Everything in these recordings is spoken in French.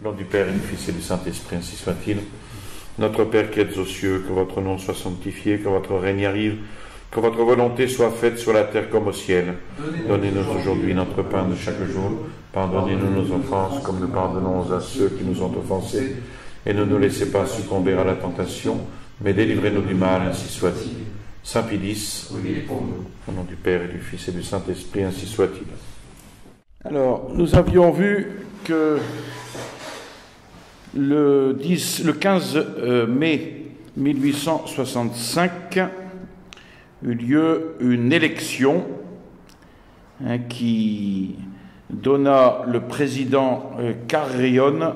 Au nom du Père et du Fils et du Saint-Esprit, ainsi soit-il. Notre Père qui êtes aux cieux, que votre nom soit sanctifié, que votre règne arrive, que votre volonté soit faite sur la terre comme au ciel. Donnez-nous aujourd'hui notre pain de chaque jour. Pardonnez-nous nos offenses, comme nous pardonnons à ceux qui nous ont offensés. Et ne nous laissez pas succomber à la tentation, mais délivrez-nous du mal, ainsi soit-il. Saint Pédis, au nom du Père et du Fils et du Saint-Esprit, ainsi soit-il. Alors, nous avions vu que le 15 mai 1865 eut lieu une élection qui donna le président Carrión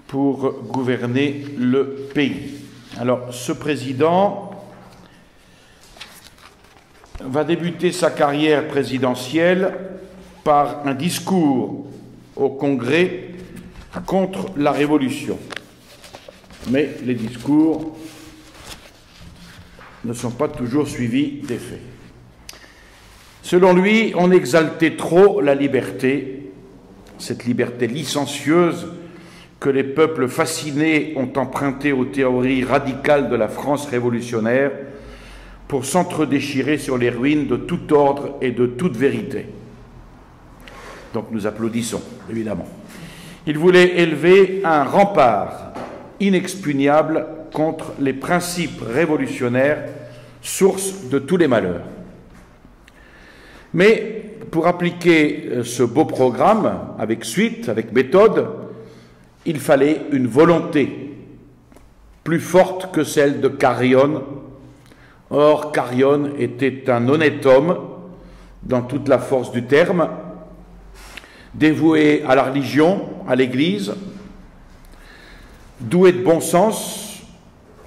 pour gouverner le pays. Alors, ce président va débuter sa carrière présidentielle par un discours au Congrès contre la Révolution. Mais les discours ne sont pas toujours suivis d'effet. Selon lui, on exaltait trop la liberté, cette liberté licencieuse que les peuples fascinés ont empruntée aux théories radicales de la France révolutionnaire pour s'entre-déchirer sur les ruines de tout ordre et de toute vérité. Donc nous applaudissons, évidemment. Il voulait élever un rempart inexpugnable contre les principes révolutionnaires, source de tous les malheurs. Mais pour appliquer ce beau programme, avec suite, avec méthode, il fallait une volonté plus forte que celle de Carrión. Or, Carrión était un honnête homme, dans toute la force du terme, dévoué à la religion, à l'Église, doué de bon sens,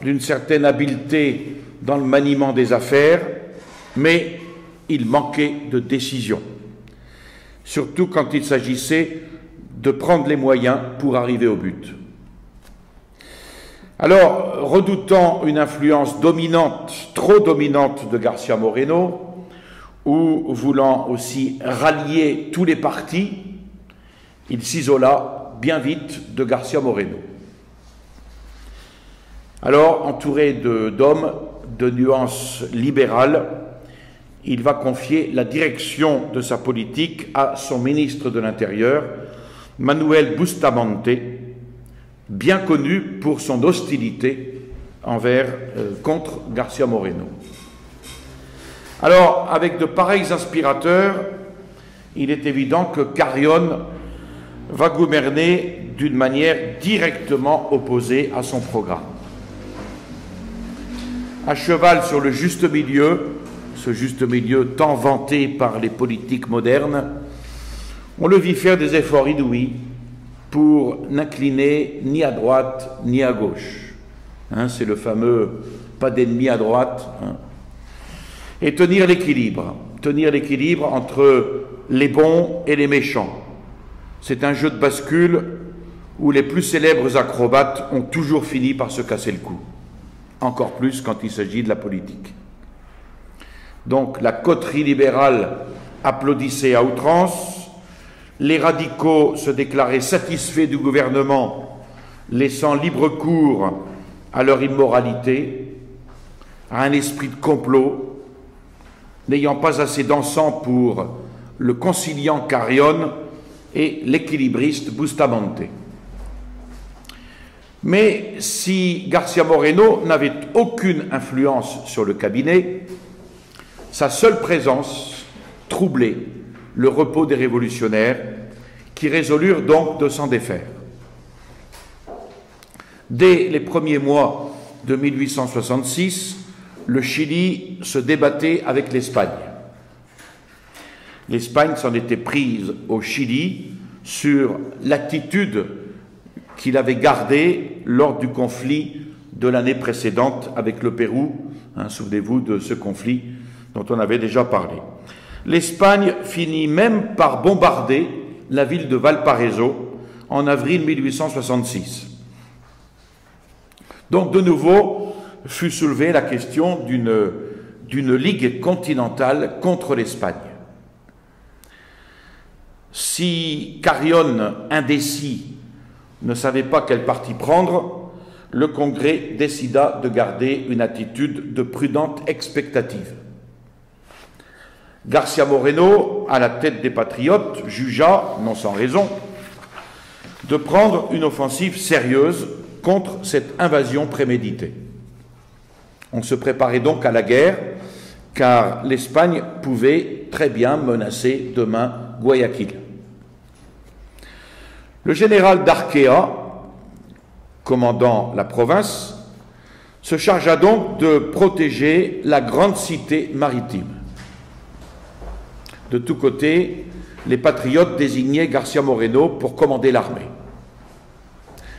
d'une certaine habileté dans le maniement des affaires, mais il manquait de décision, surtout quand il s'agissait de prendre les moyens pour arriver au but. Alors, redoutant une influence dominante, trop dominante de García Moreno, ou voulant aussi rallier tous les partis, il s'isola bien vite de García Moreno. Alors, entouré d'hommes de nuances libérales, il va confier la direction de sa politique à son ministre de l'Intérieur, Manuel Bustamante, bien connu pour son hostilité contre García Moreno. Alors, avec de pareils inspirateurs, il est évident que Carrión va gouverner d'une manière directement opposée à son programme. À cheval sur le juste milieu, ce juste milieu tant vanté par les politiques modernes, on le vit faire des efforts inouïs pour n'incliner ni à droite ni à gauche. C'est le fameux « pas d'ennemi à droite ». Et tenir l'équilibre entre les bons et les méchants. C'est un jeu de bascule où les plus célèbres acrobates ont toujours fini par se casser le cou. Encore plus quand il s'agit de la politique. Donc la coterie libérale applaudissait à outrance, les radicaux se déclaraient satisfaits du gouvernement, laissant libre cours à leur immoralité, à un esprit de complot, n'ayant pas assez d'encens pour le conciliant Carrión et l'équilibriste Bustamante. Mais si García Moreno n'avait aucune influence sur le cabinet, sa seule présence troublait le repos des révolutionnaires qui résolurent donc de s'en défaire. Dès les premiers mois de 1866, le Chili se débattait avec l'Espagne. L'Espagne s'en était prise au Chili sur l'attitude qu'il avait gardée lors du conflit de l'année précédente avec le Pérou. Souvenez-vous de ce conflit dont on avait déjà parlé. L'Espagne finit même par bombarder la ville de Valparaiso en avril 1866. Donc de nouveau fut soulevée la question d'une ligue continentale contre l'Espagne. Si Carrión, indécis, ne savait pas quel parti prendre, le Congrès décida de garder une attitude de prudente expectative. García Moreno, à la tête des patriotes, jugea, non sans raison, de prendre une offensive sérieuse contre cette invasion préméditée. On se préparait donc à la guerre, car l'Espagne pouvait très bien menacer demain Guayaquil. Le général d'Arquea, commandant la province, se chargea donc de protéger la grande cité maritime. De tous côtés, les patriotes désignaient García Moreno pour commander l'armée.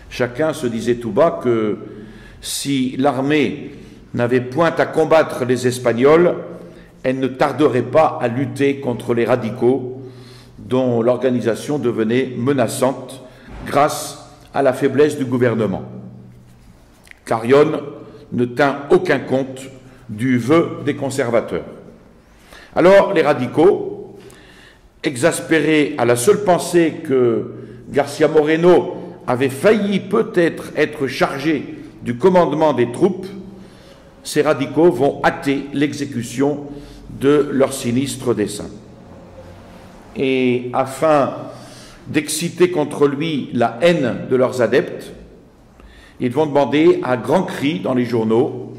Chacun se disait tout bas que si l'armée n'avait point à combattre les Espagnols, elle ne tarderait pas à lutter contre les radicaux dont l'organisation devenait menaçante grâce à la faiblesse du gouvernement. Carrión ne tint aucun compte du vœu des conservateurs. Alors les radicaux, exaspérés à la seule pensée que García Moreno avait failli peut-être être chargé du commandement des troupes, ces radicaux vont hâter l'exécution de leur sinistre dessein. Et afin d'exciter contre lui la haine de leurs adeptes, ils vont demander à grands cris dans les journaux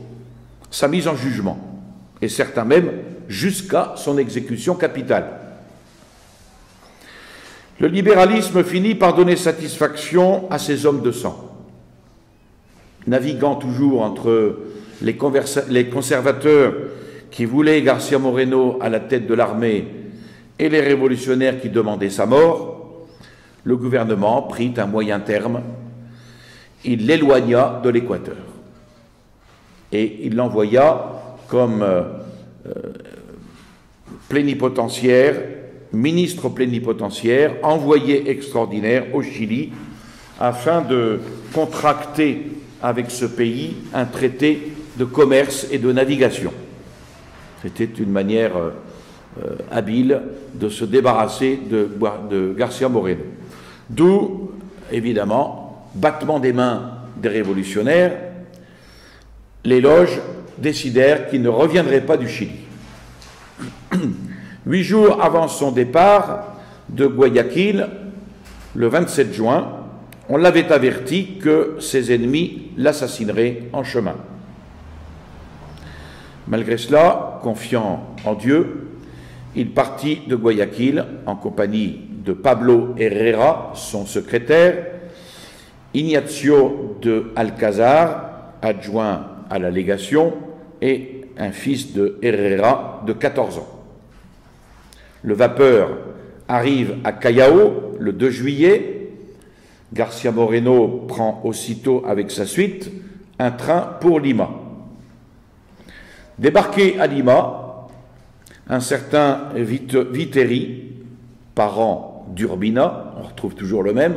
sa mise en jugement, et certains même jusqu'à son exécution capitale. Le libéralisme finit par donner satisfaction à ces hommes de sang. Naviguant toujours entre les conservateurs qui voulaient García Moreno à la tête de l'armée et les révolutionnaires qui demandaient sa mort, le gouvernement prit un moyen terme. Il l'éloigna de l'Équateur et il l'envoya comme plénipotentiaire, ministre plénipotentiaire, envoyé extraordinaire au Chili afin de contracter avec ce pays un traité de commerce et de navigation. C'était une manière habile de se débarrasser de García Moreno. D'où, évidemment, battement des mains des révolutionnaires, les loges décidèrent qu'il ne reviendrait pas du Chili. 8 jours avant son départ de Guayaquil, le 27 juin, on l'avait averti que ses ennemis l'assassineraient en chemin. Malgré cela, confiant en Dieu, il partit de Guayaquil en compagnie de Pablo Herrera, son secrétaire, Ignacio de Alcázar, adjoint à la légation, et un fils de Herrera de 14 ans. Le vapeur arrive à Callao le 2 juillet. García Moreno prend aussitôt avec sa suite un train pour Lima. Débarqué à Lima, un certain Viteri, parent d'Urbina, on retrouve toujours le même,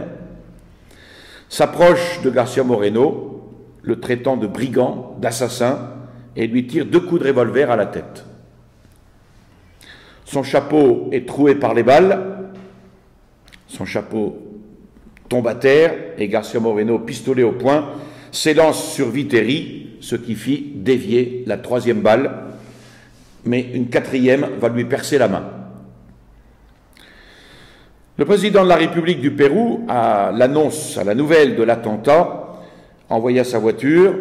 s'approche de García Moreno, le traitant de brigand, d'assassin, et lui tire 2 coups de revolver à la tête. Son chapeau est troué par les balles, son chapeau tombe à terre, et García Moreno, pistolet au poing, s'élance sur Viteri, ce qui fit dévier la 3e balle, mais une 4e va lui percer la main. Le président de la République du Pérou, à l'annonce, à la nouvelle de l'attentat, envoya sa voiture,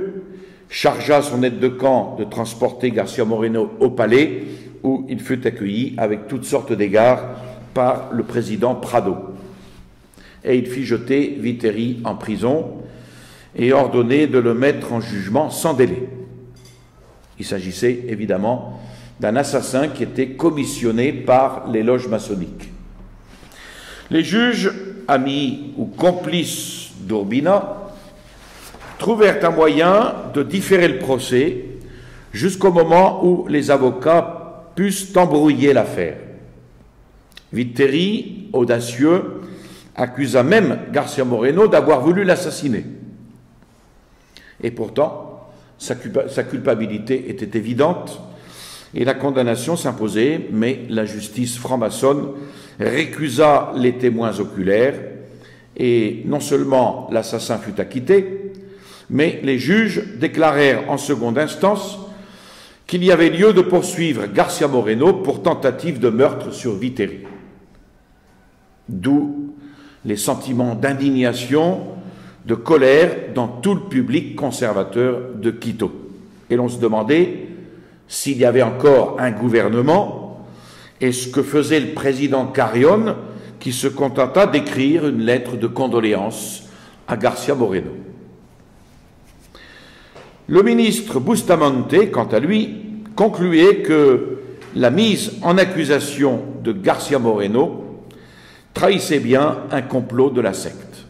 chargea son aide de camp de transporter García Moreno au palais, où il fut accueilli avec toutes sortes d'égards par le président Prado. Et il fit jeter Viteri en prison et ordonner de le mettre en jugement sans délai. Il s'agissait évidemment d'un assassin qui était commissionné par les loges maçonniques. Les juges, amis ou complices d'Urbina, trouvèrent un moyen de différer le procès jusqu'au moment où les avocats pussent embrouiller l'affaire. Viteri, audacieux, accusa même García Moreno d'avoir voulu l'assassiner. Et pourtant, sa culpabilité était évidente et la condamnation s'imposait, mais la justice franc-maçonne récusa les témoins oculaires et non seulement l'assassin fut acquitté, mais les juges déclarèrent en seconde instance qu'il y avait lieu de poursuivre García Moreno pour tentative de meurtre sur Viteri. D'où les sentiments d'indignation, de colère dans tout le public conservateur de Quito. Et l'on se demandait s'il y avait encore un gouvernement et ce que faisait le président Carrión, qui se contenta d'écrire une lettre de condoléances à García Moreno. Le ministre Bustamante, quant à lui, concluait que la mise en accusation de García Moreno trahissait bien un complot de la secte.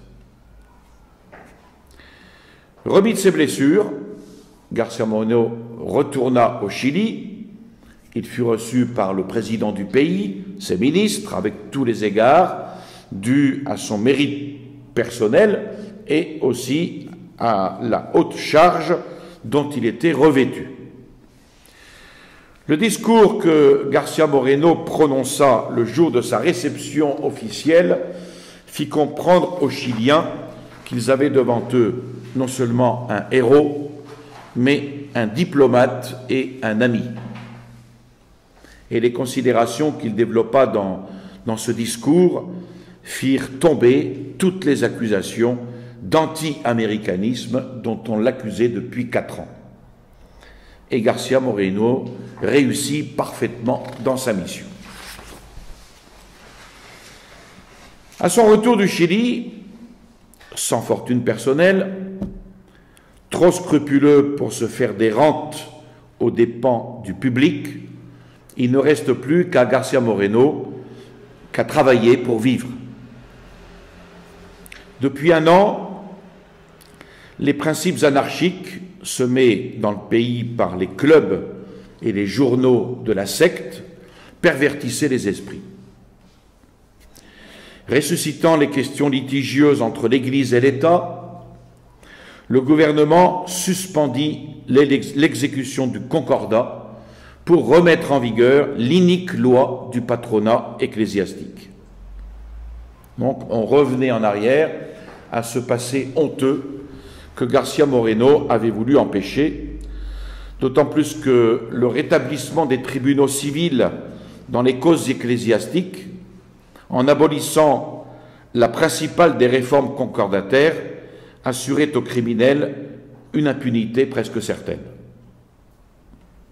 Remis de ses blessures, García Moreno retourna au Chili. Il fut reçu par le président du pays, ses ministres, avec tous les égards dus à son mérite personnel et aussi à la haute charge dont il était revêtu. Le discours que García Moreno prononça le jour de sa réception officielle fit comprendre aux Chiliens qu'ils avaient devant eux non seulement un héros, mais un diplomate et un ami. Et les considérations qu'il développa dans ce discours firent tomber toutes les accusations d'anti-américanisme dont on l'accusait depuis 4 ans. Et García Moreno réussit parfaitement dans sa mission. À son retour du Chili, sans fortune personnelle, trop scrupuleux pour se faire des rentes aux dépens du public, il ne reste plus qu'à García Moreno qu'à travailler pour vivre. Depuis 1 an, les principes anarchiques semés dans le pays par les clubs et les journaux de la secte pervertissaient les esprits. Ressuscitant les questions litigieuses entre l'Église et l'État, le gouvernement suspendit l'exécution du Concordat pour remettre en vigueur l'inique loi du patronat ecclésiastique. Donc on revenait en arrière à ce passé honteux que García Moreno avait voulu empêcher, d'autant plus que le rétablissement des tribunaux civils dans les causes ecclésiastiques, en abolissant la principale des réformes concordataires, assurait aux criminels une impunité presque certaine.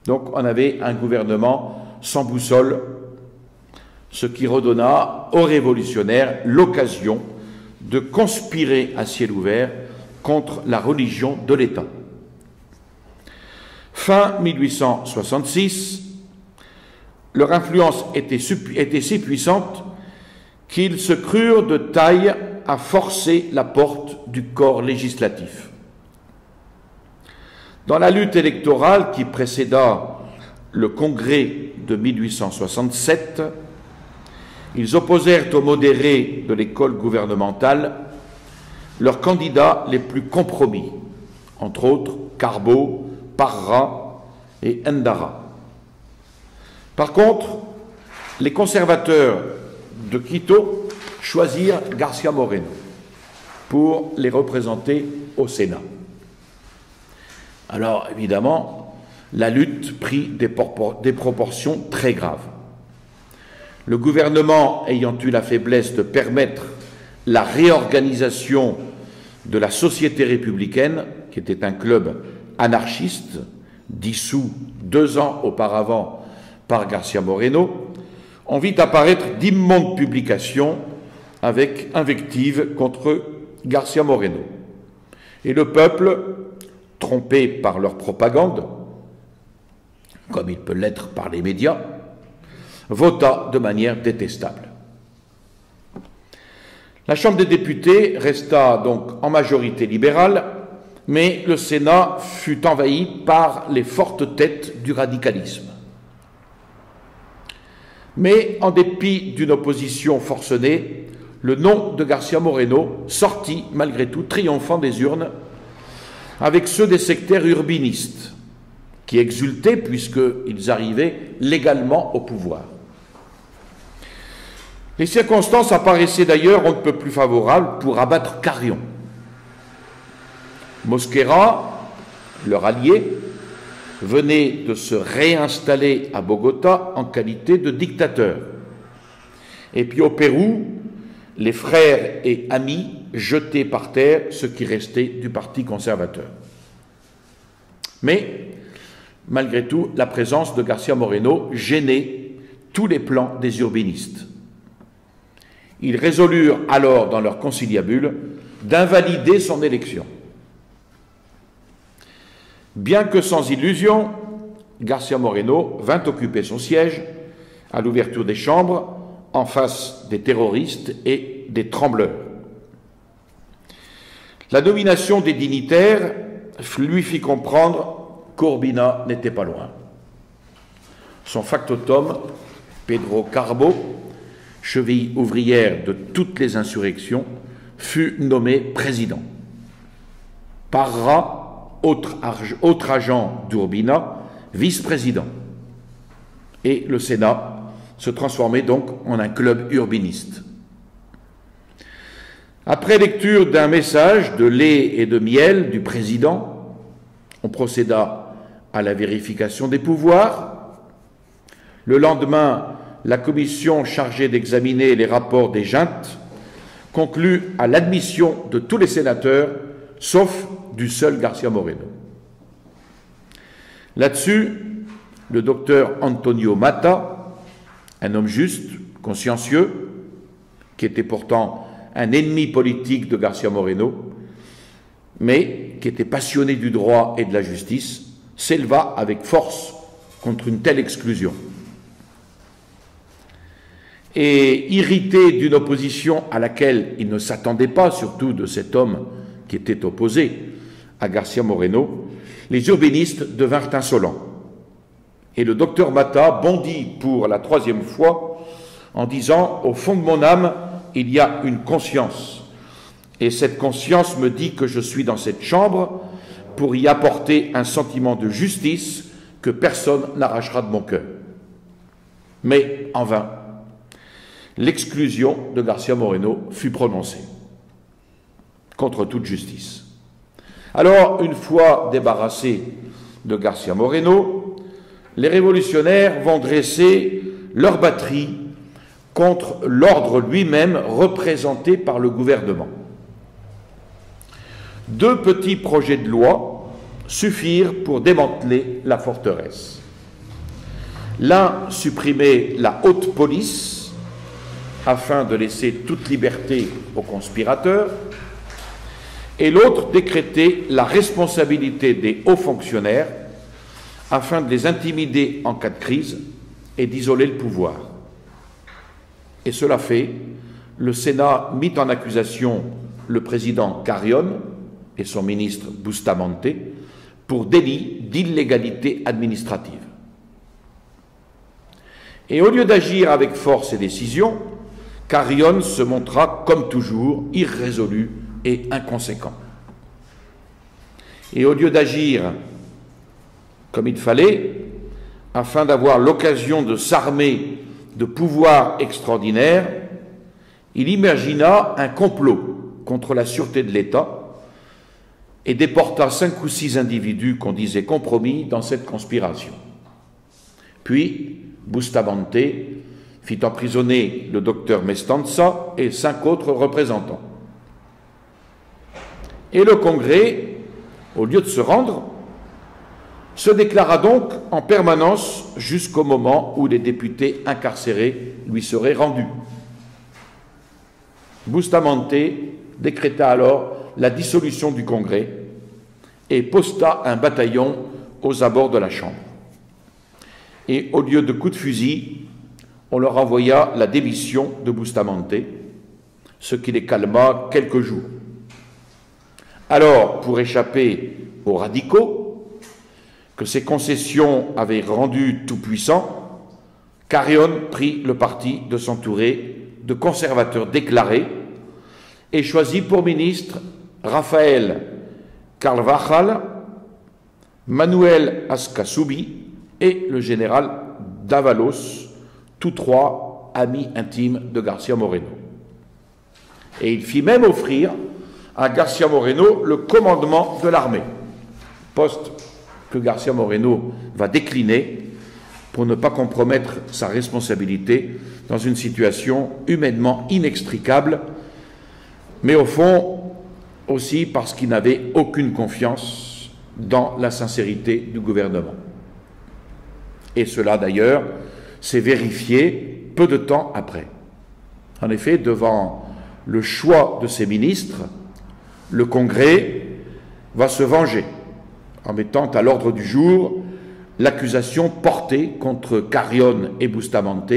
Donc on avait un gouvernement sans boussole, ce qui redonna aux révolutionnaires l'occasion de conspirer à ciel ouvert contre la religion de l'État. Fin 1866, leur influence était si puissante qu'ils se crurent de taille à forcer la porte du corps législatif. Dans la lutte électorale qui précéda le congrès de 1867, ils opposèrent aux modérés de l'école gouvernementale leurs candidats les plus compromis, entre autres Carbo, Parra et Endara. Par contre, les conservateurs de Quito choisirent García Moreno pour les représenter au Sénat. Alors, évidemment, la lutte prit des proportions très graves. Le gouvernement ayant eu la faiblesse de permettre la réorganisation de la Société républicaine, qui était un club anarchiste, dissous 2 ans auparavant par García Moreno, on vit apparaître d'immondes publications avec invectives contre García Moreno. Et le peuple, trompé par leur propagande, comme il peut l'être par les médias, vota de manière détestable. La Chambre des députés resta donc en majorité libérale, mais le Sénat fut envahi par les fortes têtes du radicalisme. Mais en dépit d'une opposition forcenée, le nom de García Moreno sortit malgré tout triomphant des urnes avec ceux des sectaires urbinistes qui exultaient puisqu'ils arrivaient légalement au pouvoir. Les circonstances apparaissaient d'ailleurs on ne peut plus favorables pour abattre Carrion. Mosquera, leur allié, venait de se réinstaller à Bogota en qualité de dictateur. Et puis au Pérou, les frères et amis jetaient par terre ce qui restait du Parti conservateur. Mais, malgré tout, la présence de García Moreno gênait tous les plans des urbanistes. Ils résolurent alors, dans leur conciliabule, d'invalider son élection. Bien que sans illusion, García Moreno vint occuper son siège à l'ouverture des chambres en face des terroristes et des trembleurs. La nomination des dignitaires lui fit comprendre qu'Urbina n'était pas loin. Son factotum, Pedro Carbo, cheville ouvrière de toutes les insurrections, fut nommé président. Parra, autre agent d'Urbina, vice-président. Et le Sénat se transformait donc en un club urbiniste. Après lecture d'un message de lait et de miel du président, on procéda à la vérification des pouvoirs. Le lendemain, la commission chargée d'examiner les rapports des juntes conclut à l'admission de tous les sénateurs, sauf du seul García Moreno. Là-dessus, le docteur Antonio Mata, un homme juste, consciencieux, qui était pourtant un ennemi politique de García Moreno, mais qui était passionné du droit et de la justice, s'éleva avec force contre une telle exclusion. Et irrité d'une opposition à laquelle il ne s'attendait pas, surtout de cet homme qui était opposé à García Moreno, les urbanistes devinrent insolents. Et le docteur Mata bondit pour la troisième fois en disant « Au fond de mon âme, il y a une conscience. Et cette conscience me dit que je suis dans cette chambre pour y apporter un sentiment de justice que personne n'arrachera de mon cœur. » Mais en vain. L'exclusion de García Moreno fut prononcée, contre toute justice. Alors, une fois débarrassés de García Moreno, les révolutionnaires vont dresser leur batterie contre l'ordre lui-même représenté par le gouvernement. Deux petits projets de loi suffirent pour démanteler la forteresse. L'un supprimait la haute police afin de laisser toute liberté aux conspirateurs, et l'autre décrétait la responsabilité des hauts fonctionnaires afin de les intimider en cas de crise et d'isoler le pouvoir. Et cela fait, le Sénat mit en accusation le président Carrion et son ministre Bustamante pour délit d'illégalité administrative. Et au lieu d'agir avec force et décision, Carrion se montra, comme toujours, irrésolu et inconséquent. Et au lieu d'agir comme il fallait, afin d'avoir l'occasion de s'armer de pouvoirs extraordinaires, il imagina un complot contre la sûreté de l'État et déporta 5 ou 6 individus qu'on disait compromis dans cette conspiration. Puis, Bustamante fit emprisonner le docteur Mestanza et 5 autres représentants. Et le Congrès, au lieu de se rendre, se déclara donc en permanence jusqu'au moment où les députés incarcérés lui seraient rendus. Bustamante décréta alors la dissolution du Congrès et posta un bataillon aux abords de la Chambre. Et au lieu de coups de fusil, on leur envoya la démission de Bustamante, ce qui les calma quelques jours. Alors, pour échapper aux radicaux, que ces concessions avaient rendu tout-puissants, Carrion prit le parti de s'entourer de conservateurs déclarés et choisit pour ministre Rafael Carvajal, Manuel Ascasubi et le général Dávalos, tous trois ami intime de García Moreno. Et il fit même offrir à García Moreno le commandement de l'armée, poste que García Moreno va décliner pour ne pas compromettre sa responsabilité dans une situation humainement inextricable, mais au fond aussi parce qu'il n'avait aucune confiance dans la sincérité du gouvernement. Et cela d'ailleurs s'est vérifié peu de temps après. En effet, devant le choix de ses ministres, le Congrès va se venger en mettant à l'ordre du jour l'accusation portée contre Carrión et Bustamante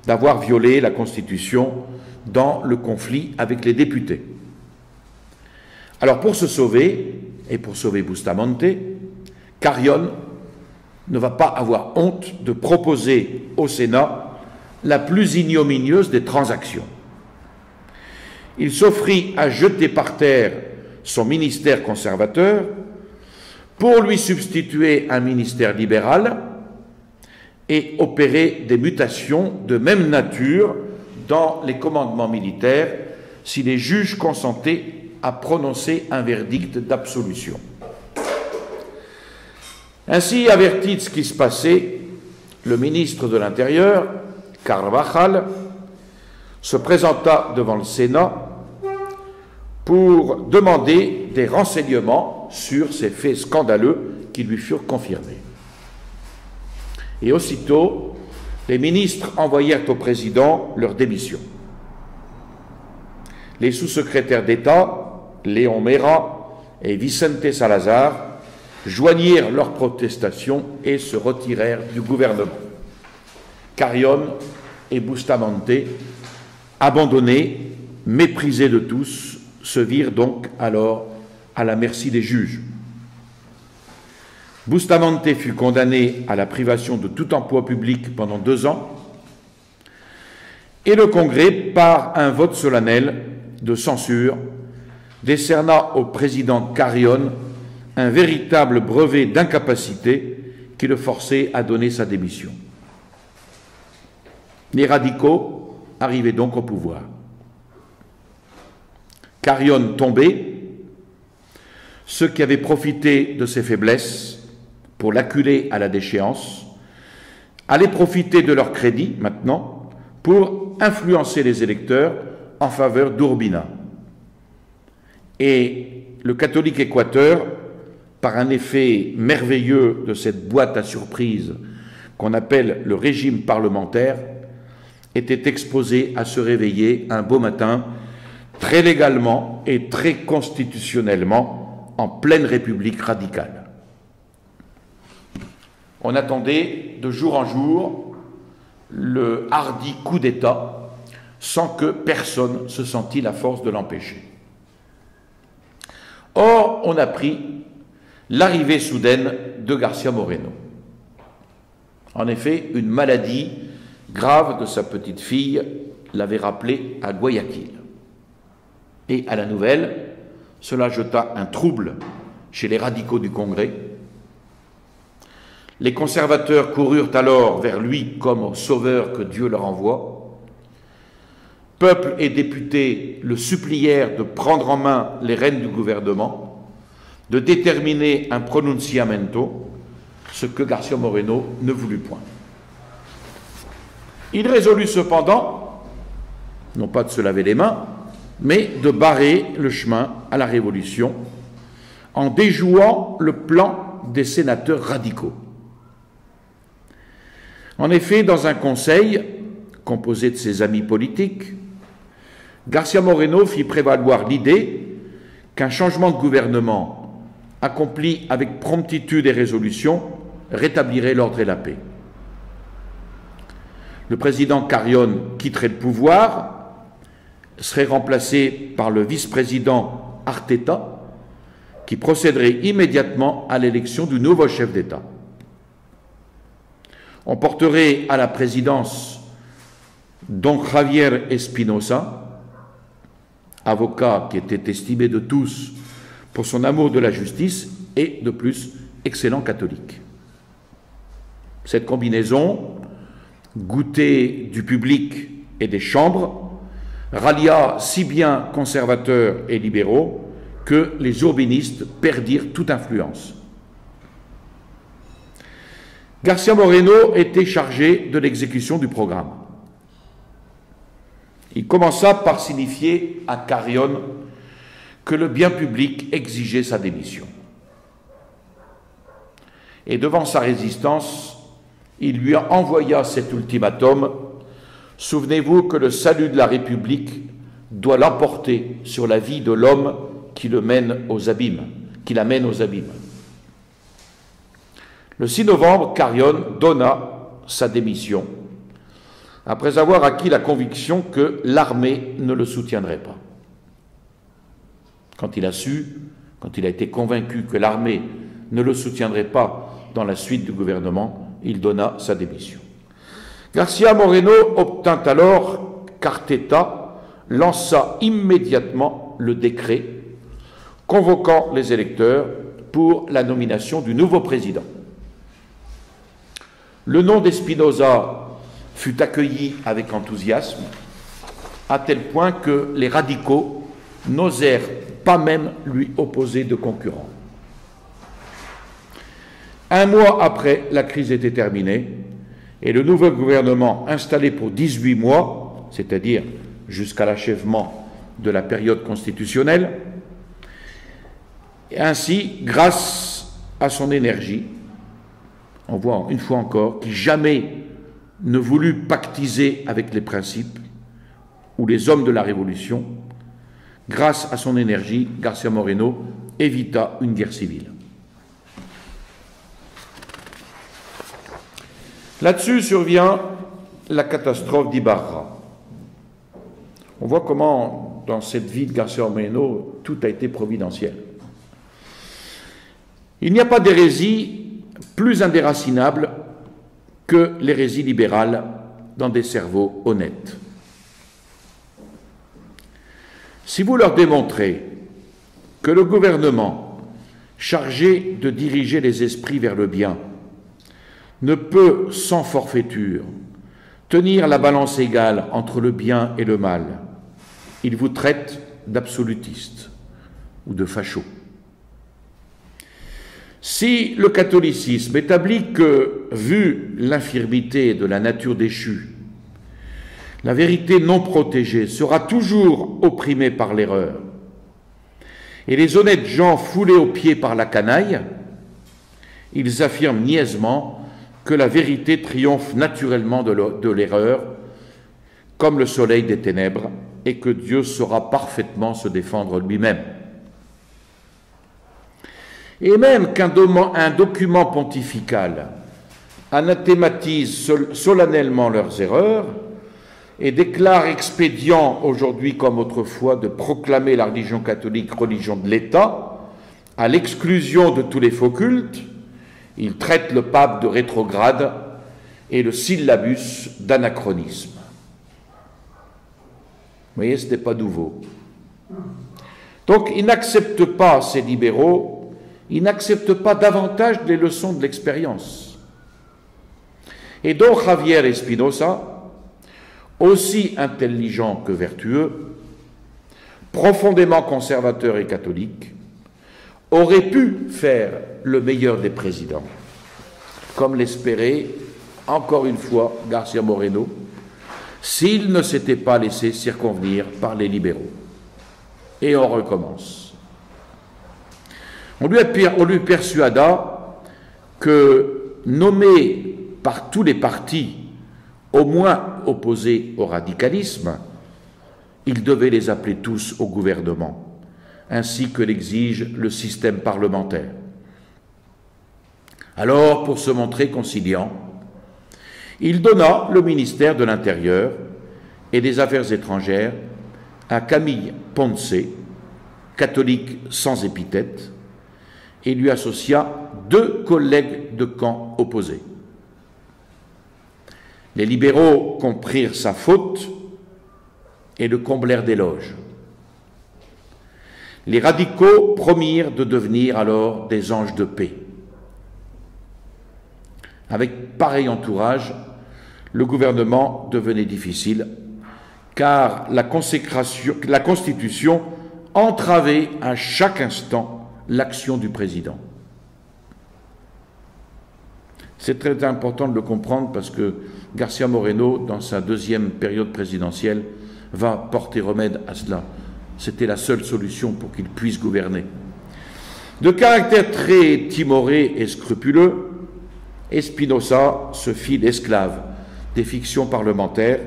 d'avoir violé la Constitution dans le conflit avec les députés. Alors pour se sauver, et pour sauver Bustamante, Carrión ne va pas avoir honte de proposer au Sénat la plus ignominieuse des transactions. Il s'offrit à jeter par terre son ministère conservateur pour lui substituer un ministère libéral et opérer des mutations de même nature dans les commandements militaires si les juges consentaient à prononcer un verdict d'absolution. Ainsi, averti de ce qui se passait, le ministre de l'Intérieur, Carvajal, se présenta devant le Sénat pour demander des renseignements sur ces faits scandaleux qui lui furent confirmés. Et aussitôt, les ministres envoyèrent au président leur démission. Les sous-secrétaires d'État, Léon Mera et Vicente Salazar, joignirent leurs protestations et se retirèrent du gouvernement. Carrión et Bustamante, abandonnés, méprisés de tous, se virent donc alors à la merci des juges. Bustamante fut condamné à la privation de tout emploi public pendant 2 ans et le Congrès, par un vote solennel de censure, décerna au président Carrión un véritable brevet d'incapacité qui le forçait à donner sa démission. Les radicaux arrivaient donc au pouvoir. Carrión tombé, ceux qui avaient profité de ses faiblesses pour l'acculer à la déchéance allaient profiter de leur crédit maintenant pour influencer les électeurs en faveur d'Urbina. Et le catholique Équateur, par un effet merveilleux de cette boîte à surprises qu'on appelle le régime parlementaire, était exposé à se réveiller un beau matin, très légalement et très constitutionnellement, en pleine république radicale. On attendait de jour en jour le hardi coup d'État sans que personne se sentît la force de l'empêcher. Or, on apprit l'arrivée soudaine de García Moreno. En effet, une maladie grave de sa petite fille l'avait rappelé à Guayaquil. Et à la nouvelle, cela jeta un trouble chez les radicaux du Congrès. Les conservateurs coururent alors vers lui comme au sauveur que Dieu leur envoie. Peuple et députés le supplièrent de prendre en main les rênes du gouvernement, de déterminer un pronunciamento, ce que García Moreno ne voulut point. Il résolut cependant, non pas de se laver les mains, mais de barrer le chemin à la révolution en déjouant le plan des sénateurs radicaux. En effet, dans un conseil composé de ses amis politiques, García Moreno fit prévaloir l'idée qu'un changement de gouvernement accompli avec promptitude et résolution rétablirait l'ordre et la paix. Le président Carrión quitterait le pouvoir, serait remplacé par le vice-président Arteta, qui procéderait immédiatement à l'élection du nouveau chef d'État. On porterait à la présidence Don Javier Espinosa, avocat qui était estimé de tous pour son amour de la justice et, de plus, excellent catholique. Cette combinaison goûter du public et des chambres, rallia si bien conservateurs et libéraux que les urbanistes perdirent toute influence. García Moreno était chargé de l'exécution du programme. Il commença par signifier à Carrión que le bien public exigeait sa démission. Et devant sa résistance, il lui envoya cet ultimatum: souvenez-vous que le salut de la République doit l'emporter sur la vie de l'homme qui l'amène aux abîmes. Le 6 novembre, Carrión donna sa démission, après avoir acquis la conviction que l'armée ne le soutiendrait pas. Quand il a été convaincu que l'armée ne le soutiendrait pas dans la suite du gouvernement, il donna sa démission. García Moreno obtint alors qu'Arteta lança immédiatement le décret convoquant les électeurs pour la nomination du nouveau président. Le nom d'Espinosa fut accueilli avec enthousiasme, à tel point que les radicaux n'osèrent pas même lui opposer de concurrent. Un mois après, la crise était terminée et le nouveau gouvernement, installé pour 18 mois, c'est-à-dire jusqu'à l'achèvement de la période constitutionnelle, et ainsi, grâce à son énergie, on voit une fois encore qu'il jamais ne voulut pactiser avec les principes ou les hommes de la Révolution. Grâce à son énergie, García Moreno évita une guerre civile. Là-dessus survient la catastrophe d'Ibarra. On voit comment, dans cette vie de García Moreno, tout a été providentiel. Il n'y a pas d'hérésie plus indéracinable que l'hérésie libérale dans des cerveaux honnêtes. Si vous leur démontrez que le gouvernement, chargé de diriger les esprits vers le bien, ne peut, sans forfaiture, tenir la balance égale entre le bien et le mal, il vous traite d'absolutistes ou de fachos. Si le catholicisme établit que, vu l'infirmité de la nature déchue, la vérité non protégée sera toujours opprimée par l'erreur, et les honnêtes gens foulés aux pieds par la canaille, ils affirment niaisement que la vérité triomphe naturellement de l'erreur, comme le soleil des ténèbres, et que Dieu saura parfaitement se défendre lui-même. Et même qu'un document pontifical anathématise solennellement leurs erreurs et déclare expédient aujourd'hui comme autrefois de proclamer la religion catholique religion de l'État, à l'exclusion de tous les faux cultes, il traite le pape de rétrograde et le syllabus d'anachronisme. Vous voyez, ce n'est pas nouveau. Donc, ils n'acceptent pas, ces libéraux, ils n'acceptent pas davantage les leçons de l'expérience. Et donc, Javier Espinosa, aussi intelligent que vertueux, profondément conservateur et catholique, aurait pu faire le meilleur des présidents, comme l'espérait, encore une fois, García Moreno, s'il ne s'était pas laissé circonvenir par les libéraux. Et on recommence. On lui persuada que, nommé par tous les partis, au moins opposés au radicalisme, il devait les appeler tous au gouvernement, ainsi que l'exige le système parlementaire. Alors, pour se montrer conciliant, il donna le ministère de l'Intérieur et des Affaires étrangères à Camille Ponce, catholique sans épithète, et lui associa 2 collègues de camp opposés. Les libéraux comprirent sa faute et le comblèrent d'éloges. Les radicaux promirent de devenir alors des anges de paix. Avec pareil entourage, le gouvernement devenait difficile, car la Constitution entravait à chaque instant l'action du président. C'est très important de le comprendre parce que García Moreno, dans sa deuxième période présidentielle, va porter remède à cela. C'était la seule solution pour qu'il puisse gouverner. De caractère très timoré et scrupuleux, Espinosa se fit l'esclave des fictions parlementaires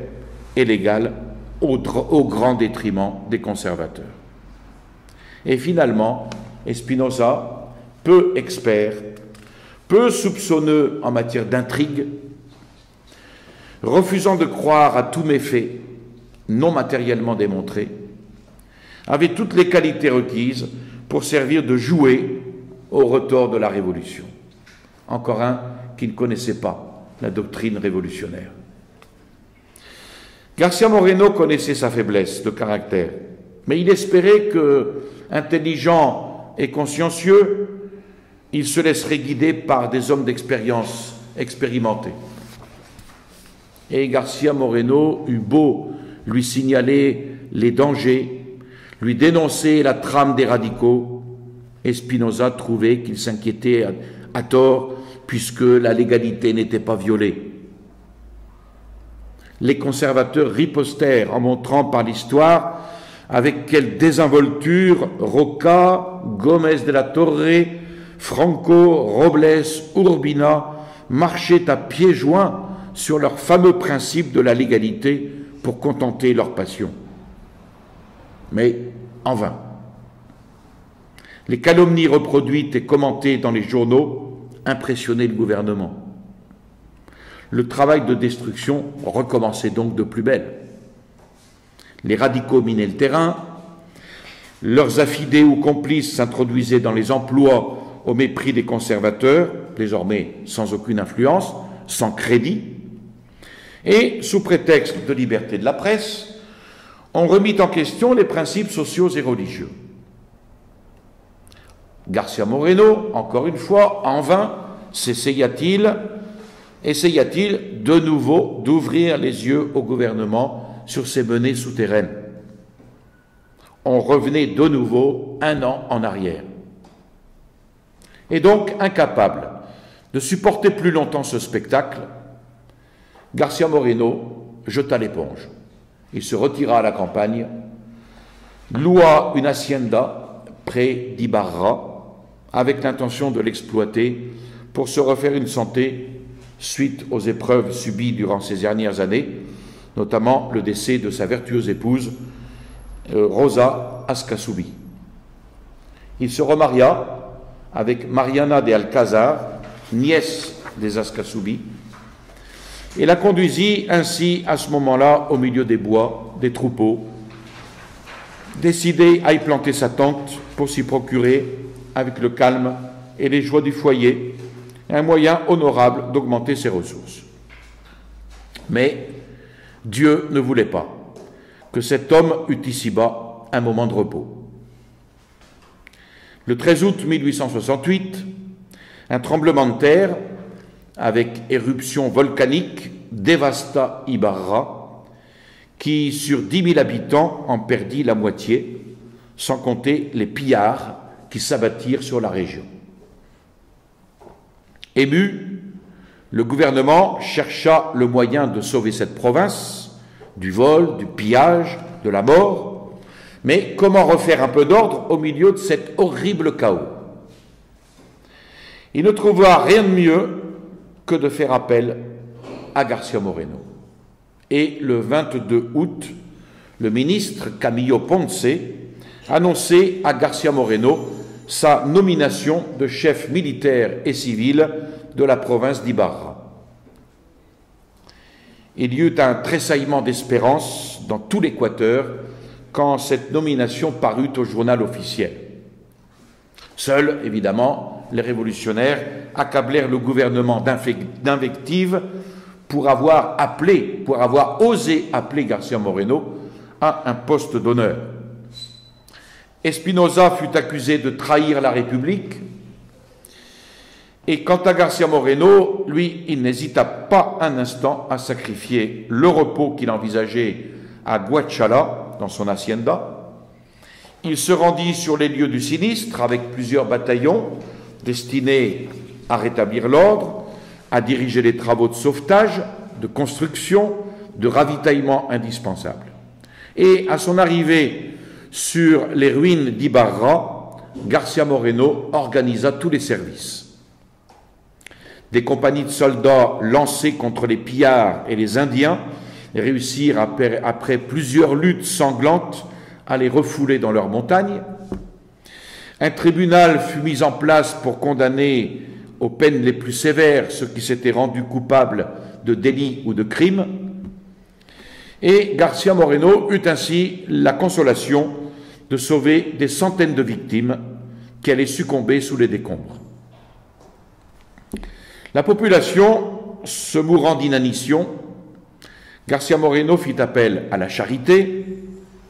et légales au grand détriment des conservateurs. Et finalement, Espinosa, peu expert, peu soupçonneux en matière d'intrigue, refusant de croire à tous méfaits non matériellement démontrés, avait toutes les qualités requises pour servir de jouet au retors de la Révolution. Encore un qui ne connaissait pas la doctrine révolutionnaire. García Moreno connaissait sa faiblesse de caractère, mais il espérait que, intelligent et consciencieux, il se laisserait guider par des hommes d'expérience expérimentés. Et García Moreno eut beau lui signaler les dangers, lui dénoncer la trame des radicaux, Espinosa trouvait qu'il s'inquiétait à tort puisque la légalité n'était pas violée. Les conservateurs ripostèrent en montrant par l'histoire avec quelle désinvolture Roca, Gómez de la Torre, Franco, Robles, Urbina marchaient à pieds joints sur leur fameux principe de la légalité pour contenter leur passion. Mais en vain. Les calomnies reproduites et commentées dans les journaux impressionnaient le gouvernement. Le travail de destruction recommençait donc de plus belle. Les radicaux minaient le terrain, leurs affidés ou complices s'introduisaient dans les emplois au mépris des conservateurs, désormais sans aucune influence, sans crédit, et, sous prétexte de liberté de la presse, on remit en question les principes sociaux et religieux. García Moreno, encore une fois, en vain, essaya-t-il de nouveau d'ouvrir les yeux au gouvernement sur ses menées souterraines. On revenait de nouveau un an en arrière. Et donc, incapable de supporter plus longtemps ce spectacle, García Moreno jeta l'éponge. Il se retira à la campagne, loua une hacienda près d'Ibarra, avec l'intention de l'exploiter pour se refaire une santé suite aux épreuves subies durant ces dernières années, notamment le décès de sa vertueuse épouse, Rosa Ascasubi. Il se remaria avec Mariana de Alcázar, nièce des Ascasubi, et la conduisit ainsi à ce moment-là au milieu des bois, des troupeaux, décidé à y planter sa tente pour s'y procurer, avec le calme et les joies du foyer, un moyen honorable d'augmenter ses ressources. Mais Dieu ne voulait pas que cet homme eût ici-bas un moment de repos. Le 13 août 1868, un tremblement de terre avec éruption volcanique dévasta Ibarra, qui sur 10 000 habitants en perdit la moitié, sans compter les pillards qui s'abattirent sur la région. Ému, le gouvernement chercha le moyen de sauver cette province du vol, du pillage, de la mort, mais comment refaire un peu d'ordre au milieu de cet horrible chaos? Il ne trouva rien de mieux que de faire appel à García Moreno. Et le 22 août, le ministre Camillo Ponce annonçait à García Moreno sa nomination de chef militaire et civil de la province d'Ibarra. Il y eut un tressaillement d'espérance dans tout l'Équateur quand cette nomination parut au journal officiel. Seuls, évidemment, les révolutionnaires accablèrent le gouvernement d'invectives pour avoir osé appeler García Moreno à un poste d'honneur. Espinosa fut accusé de trahir la République Et quant à García Moreno, lui, il n'hésita pas un instant à sacrifier le repos qu'il envisageait à Guachala, dans son hacienda. Il se rendit sur les lieux du sinistre avec plusieurs bataillons destinés à rétablir l'ordre, à diriger les travaux de sauvetage, de construction, de ravitaillement indispensables. Et à son arrivée sur les ruines d'Ibarra, García Moreno organisa tous les services. Des compagnies de soldats lancées contre les pillards et les Indiens réussirent, après plusieurs luttes sanglantes, à les refouler dans leurs montagnes. Un tribunal fut mis en place pour condamner aux peines les plus sévères ceux qui s'étaient rendus coupables de délits ou de crimes. Et García Moreno eut ainsi la consolation de sauver des centaines de victimes qui allaient succomber sous les décombres. La population se mourant d'inanition, García Moreno fit appel à la charité,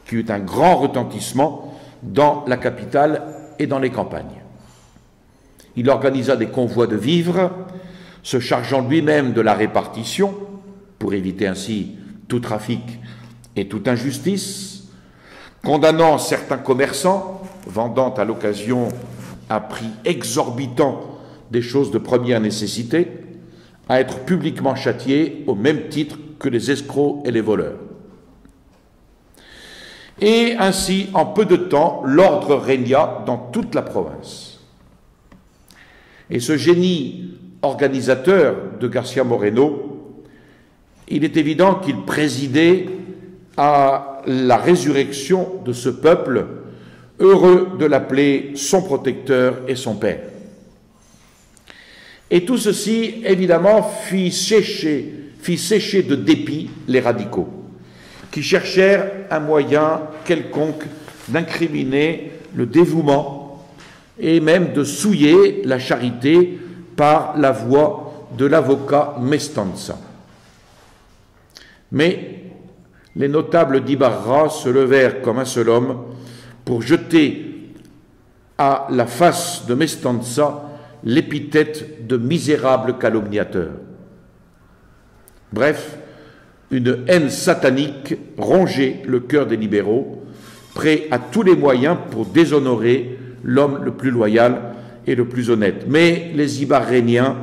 qui eut un grand retentissement dans la capitale et dans les campagnes. Il organisa des convois de vivres, se chargeant lui-même de la répartition, pour éviter ainsi tout trafic et toute injustice, condamnant certains commerçants, vendant à l'occasion à prix exorbitant des choses de première nécessité, à être publiquement châtiés au même titre que les escrocs et les voleurs. Et ainsi, en peu de temps, l'ordre régna dans toute la province. Et ce génie organisateur de García Moreno, il est évident qu'il présidait à la résurrection de ce peuple, heureux de l'appeler son protecteur et son père. Et tout ceci, évidemment, fit sécher de dépit les radicaux, qui cherchèrent un moyen quelconque d'incriminer le dévouement et même de souiller la charité par la voix de l'avocat Mestanza. Mais les notables d'Ibarra se levèrent comme un seul homme pour jeter à la face de Mestanza l'épithète de misérable calomniateur. Bref, une haine satanique rongeait le cœur des libéraux, prêts à tous les moyens pour déshonorer l'homme le plus loyal et le plus honnête. Mais les Ibarréniens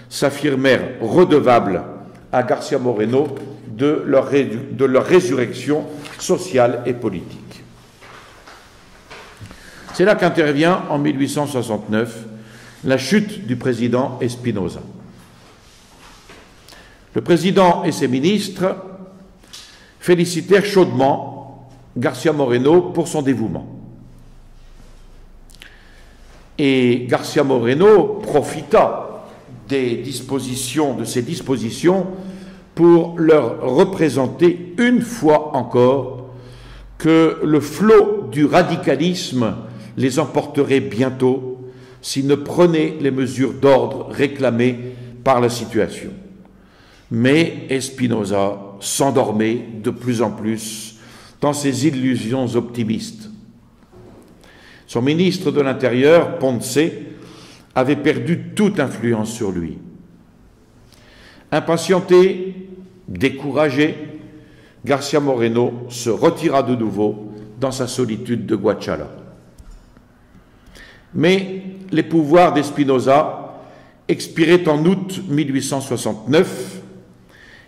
s'affirmèrent redevables à García Moreno de leur résurrection sociale et politique. C'est là qu'intervient en 1869 la chute du président Espinosa. Le président et ses ministres félicitèrent chaudement García Moreno pour son dévouement. Et García Moreno profita de ces dispositions pour leur représenter une fois encore que le flot du radicalisme les emporterait bientôt s'ils ne prenaient les mesures d'ordre réclamées par la situation. Mais Espinosa s'endormait de plus en plus dans ses illusions optimistes. Son ministre de l'Intérieur, Ponce, avait perdu toute influence sur lui. Impatienté, découragé, García Moreno se retira de nouveau dans sa solitude de Guachala. Mais les pouvoirs d'Espinosa expiraient en août 1869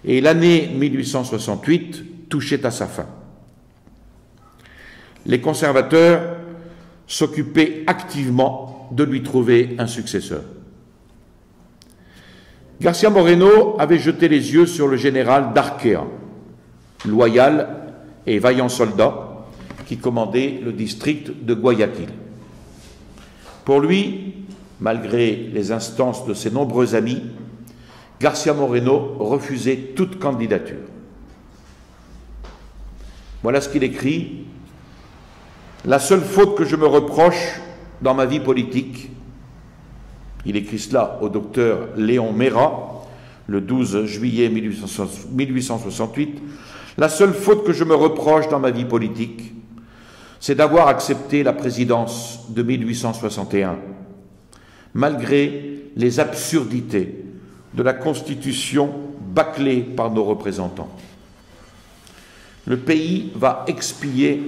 et l'année 1868 touchait à sa fin. Les conservateurs s'occupaient activement de lui trouver un successeur. García Moreno avait jeté les yeux sur le général d'Arquea, loyal et vaillant soldat qui commandait le district de Guayaquil. Pour lui, malgré les instances de ses nombreux amis, García Moreno refusait toute candidature. Voilà ce qu'il écrit. « La seule faute que je me reproche dans ma vie politique », il écrit cela au docteur Léon Mera, le 12 juillet 1868, « la seule faute que je me reproche dans ma vie politique, c'est d'avoir accepté la présidence de 1861, malgré les absurdités de la Constitution bâclée par nos représentants. Le pays va expier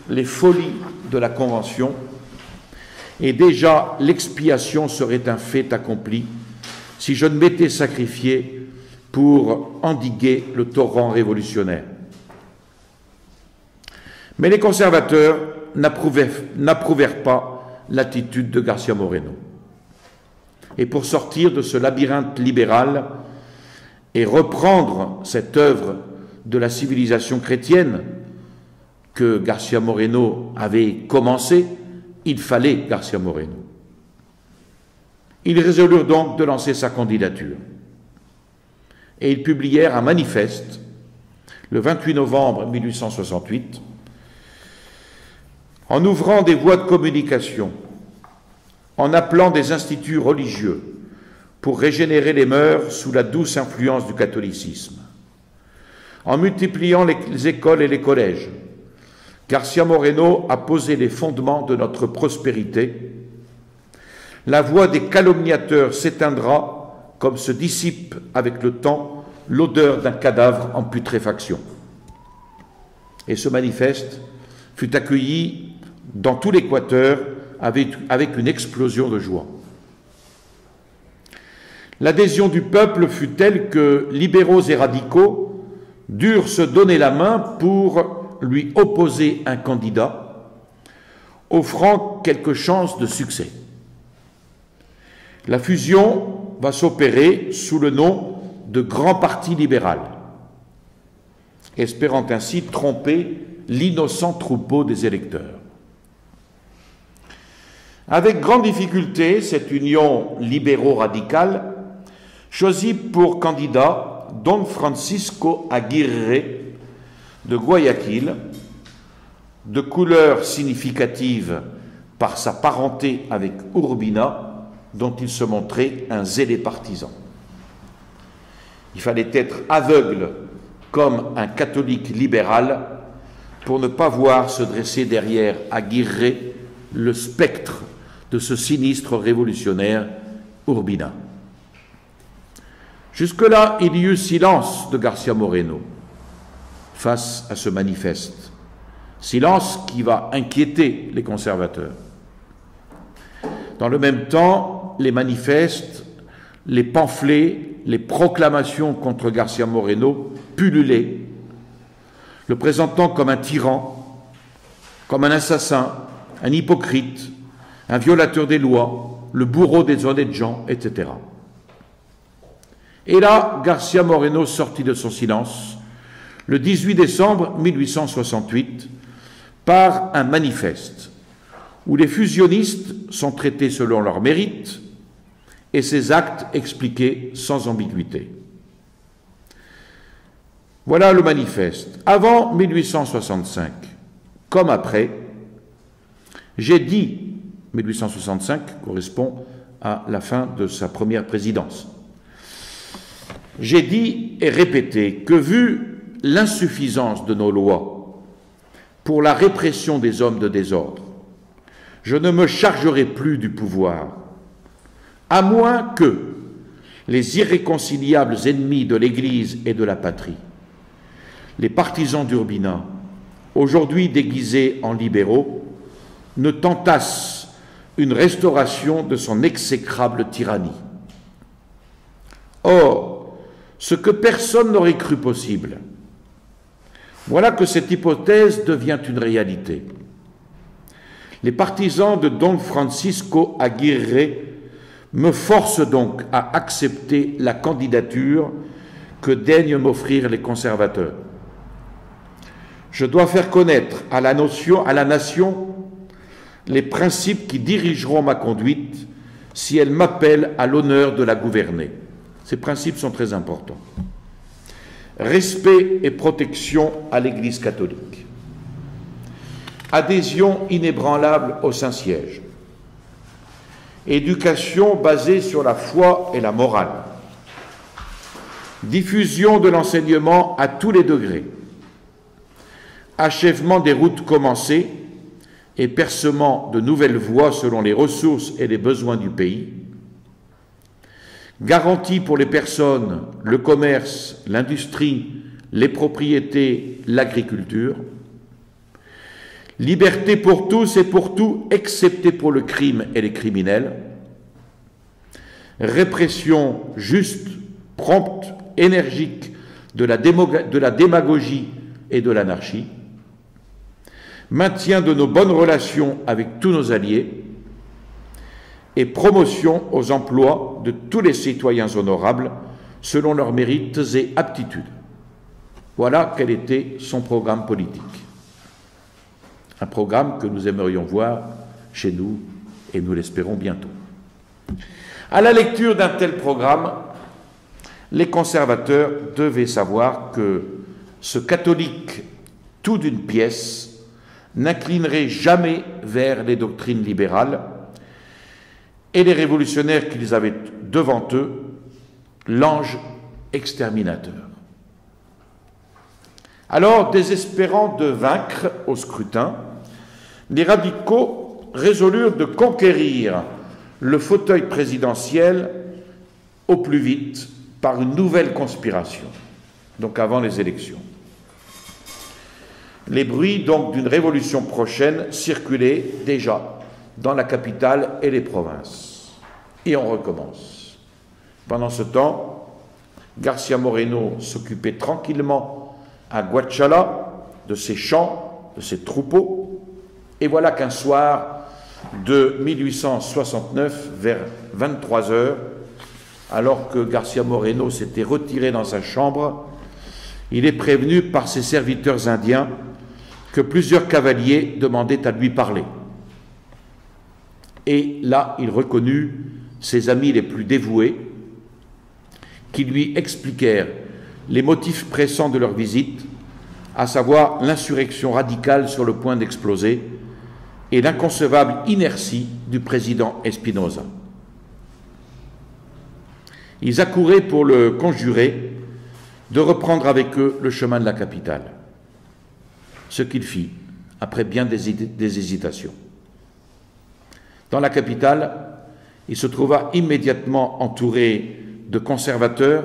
les folies de la Convention et déjà l'expiation serait un fait accompli si je ne m'étais sacrifié pour endiguer le torrent révolutionnaire. Mais les conservateurs n'approuvèrent pas l'attitude de García Moreno. Et pour sortir de ce labyrinthe libéral et reprendre cette œuvre de la civilisation chrétienne que García Moreno avait commencé, il fallait García Moreno. Ils résolurent donc de lancer sa candidature. Et ils publièrent un manifeste le 28 novembre 1868 en ouvrant des voies de communication, en appelant des instituts religieux pour régénérer les mœurs sous la douce influence du catholicisme, en multipliant les écoles et les collèges. García Moreno a posé les fondements de notre prospérité. La voix des calomniateurs s'éteindra comme se dissipe avec le temps l'odeur d'un cadavre en putréfaction. Et ce manifeste fut accueilli dans tout l'Équateur avec une explosion de joie. L'adhésion du peuple fut telle que libéraux et radicaux durent se donner la main pour lui opposer un candidat, offrant quelques chances de succès. La fusion va s'opérer sous le nom de Grand Parti libéral, espérant ainsi tromper l'innocent troupeau des électeurs. Avec grande difficulté, cette union libéraux-radicale choisit pour candidat Don Francisco Aguirre de Guayaquil, de couleur significative par sa parenté avec Urbina, dont il se montrait un zélé partisan. Il fallait être aveugle comme un catholique libéral pour ne pas voir se dresser derrière Aguirre le spectre de ce sinistre révolutionnaire Urbina. Jusque-là, il y eut silence de García Moreno face à ce manifeste. Silence qui va inquiéter les conservateurs. Dans le même temps, les manifestes, les pamphlets, les proclamations contre García Moreno pullulaient, le présentant comme un tyran, comme un assassin, un hypocrite, un violateur des lois, le bourreau des honnêtes gens, etc. Et là, García Moreno sortit de son silence le 18 décembre 1868 par un manifeste où les fusionnistes sont traités selon leur mérite et ses actes expliqués sans ambiguïté. Voilà le manifeste. Avant 1865, comme après, j'ai dit, 1865 correspond à la fin de sa première présidence, j'ai dit et répété que vu l'insuffisance de nos lois pour la répression des hommes de désordre, je ne me chargerai plus du pouvoir, à moins que les irréconciliables ennemis de l'Église et de la patrie, les partisans d'Urbina, aujourd'hui déguisés en libéraux, ne tentassent une restauration de son exécrable tyrannie. Or, ce que personne n'aurait cru possible, voilà que cette hypothèse devient une réalité. Les partisans de Don Francisco Aguirre me forcent donc à accepter la candidature que daignent m'offrir les conservateurs. Je dois faire connaître à la nation les principes qui dirigeront ma conduite si elle m'appelle à l'honneur de la gouverner. Ces principes sont très importants. Respect et protection à l'Église catholique. Adhésion inébranlable au Saint-Siège. Éducation basée sur la foi et la morale. Diffusion de l'enseignement à tous les degrés. Achèvement des routes commencées et percement de nouvelles voies selon les ressources et les besoins du pays. garanties pour les personnes, le commerce, l'industrie, les propriétés, l'agriculture, liberté pour tous et pour tout, excepté pour le crime et les criminels, répression juste, prompte, énergique de la démagogie et de l'anarchie, maintien de nos bonnes relations avec tous nos alliés et promotion aux emplois de tous les citoyens honorables selon leurs mérites et aptitudes. Voilà quel était son programme politique. Un programme que nous aimerions voir chez nous et nous l'espérons bientôt. À la lecture d'un tel programme, les conservateurs devaient savoir que ce catholique tout d'une pièce n'inclinerait jamais vers les doctrines libérales et les révolutionnaires qu'ils avaient devant eux, l'ange exterminateur. Alors, désespérant de vaincre au scrutin, les radicaux résolurent de conquérir le fauteuil présidentiel au plus vite par une nouvelle conspiration, donc avant les élections. Les bruits donc d'une révolution prochaine circulaient déjà dans la capitale et les provinces. Et on recommence. Pendant ce temps, García Moreno s'occupait tranquillement à Guachala de ses champs, de ses troupeaux, et voilà qu'un soir de 1869, vers 23 heures, alors que García Moreno s'était retiré dans sa chambre, il est prévenu par ses serviteurs indiens que plusieurs cavaliers demandaient à lui parler. Et là, il reconnut ses amis les plus dévoués qui lui expliquèrent les motifs pressants de leur visite, à savoir l'insurrection radicale sur le point d'exploser et l'inconcevable inertie du président Espinosa. Ils accouraient pour le conjurer de reprendre avec eux le chemin de la capitale, ce qu'il fit après bien des hésitations. Dans la capitale, il se trouva immédiatement entouré de conservateurs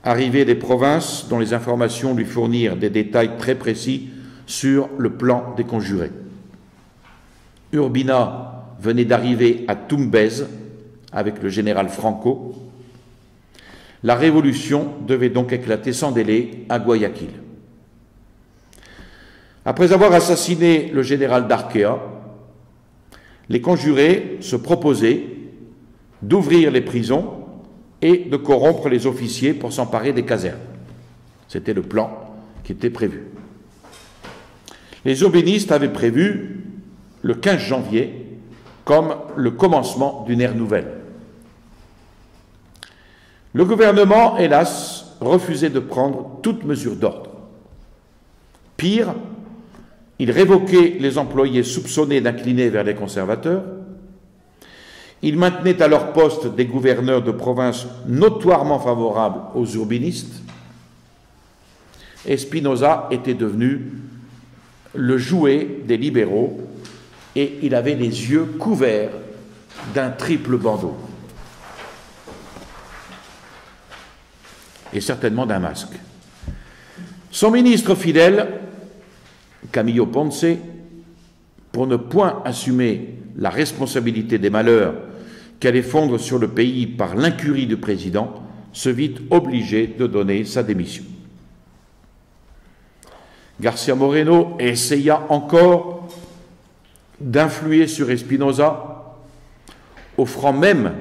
arrivés des provinces dont les informations lui fournirent des détails très précis sur le plan des conjurés. Urbina venait d'arriver à Tumbez avec le général Franco. La révolution devait donc éclater sans délai à Guayaquil. Après avoir assassiné le général d'Arquea, les conjurés se proposaient d'ouvrir les prisons et de corrompre les officiers pour s'emparer des casernes. C'était le plan qui était prévu. Les aubénistes avaient prévu le 15 janvier comme le commencement d'une ère nouvelle. Le gouvernement, hélas, refusait de prendre toute mesure d'ordre. Pire, il révoquait les employés soupçonnés d'incliner vers les conservateurs. Il maintenait à leur poste des gouverneurs de province notoirement favorables aux urbanistes. Espinosa était devenu le jouet des libéraux et il avait les yeux couverts d'un triple bandeau. Et certainement d'un masque. Son ministre fidèle, Camillo Ponce, pour ne point assumer la responsabilité des malheurs qui allaient fondre sur le pays par l'incurie du président, se vit obligé de donner sa démission. García Moreno essaya encore d'influer sur Espinosa, offrant même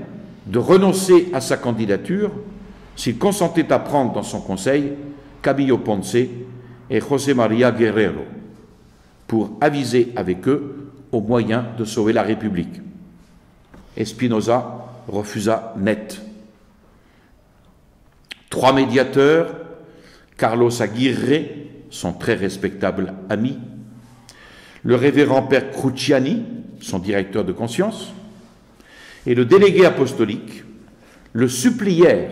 de renoncer à sa candidature s'il consentait à prendre dans son conseil Camillo Ponce et José María Guerrero, pour aviser avec eux aux moyens de sauver la République. Espinosa refusa net. 3 médiateurs, Carlos Aguirre, son très respectable ami, le révérend père Cruciani, son directeur de conscience, et le délégué apostolique, le supplièrent